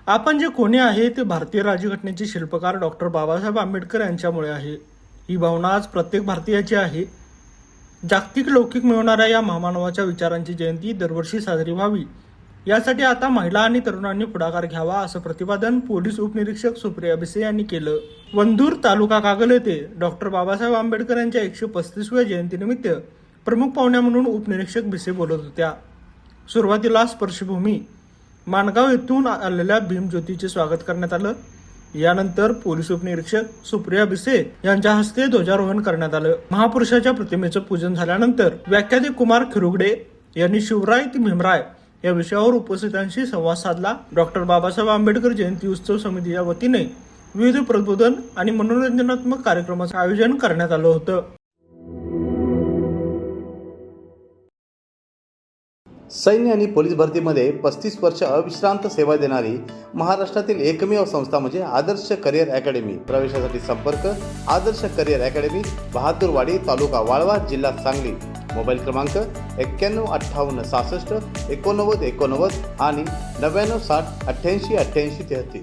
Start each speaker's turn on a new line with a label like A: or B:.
A: आपण जे कोणी आहे ते भारतीय राज्यघटनेचे शिल्पकार डॉक्टर बाबासाहेब आंबेडकर यांच्यामुळे आहे. ही भावना आज प्रत्येक भारतीयाची आहे. जागतिक लौकिक मिळवणाऱ्या या महामानवाच्या विचारांची जयंती दरवर्षी साजरी व्हावी यासाठी आता महिला आणि तरुणांनी पुढाकार घ्यावा असं प्रतिपादन पोलीस उपनिरीक्षक सुप्रिया भिसे यांनी केलं. वंदूर तालुका कागल येथे डॉक्टर बाबासाहेब आंबेडकर यांच्या 135व्या जयंतीनिमित्त प्रमुख पाहुण्या म्हणून उपनिरीक्षक भिसे बोलत होत्या. सुरुवातीला स्पर्शभूमी माणगाव येथून आलेल्या भीमज्योतीचे स्वागत करण्यात आलं. यानंतर पोलीस उपनिरीक्षक सुप्रिया भिसे यांच्या हस्ते ध्वजारोहण करण्यात आलं. महापुरुषाच्या प्रतिमेचं पूजन झाल्यानंतर व्याख्याते कुमार खिरुगडे यांनी शिवराय ते भीमराय या विषयावर उपस्थितांशी संवाद साधला. डॉक्टर बाबासाहेब आंबेडकर जयंती उत्सव समितीच्या वतीने विविध प्रबोधन आणि मनोरंजनात्मक कार्यक्रमाचं आयोजन करण्यात आलं होतं.
B: सैन्य आणि पोलीस भरतीमध्ये 35 वर्ष अविश्रांत सेवा देणारी महाराष्ट्रातील एकमेव संस्था म्हणजे आदर्श करिअर अकॅडमी. प्रवेशासाठी संपर्क आदर्श करिअर अकॅडमी, बहादूरवाडी, तालुका वाळवा, जिल्हा सांगली. मोबाईल क्रमांक 915866 8989 आणि 9960 888833.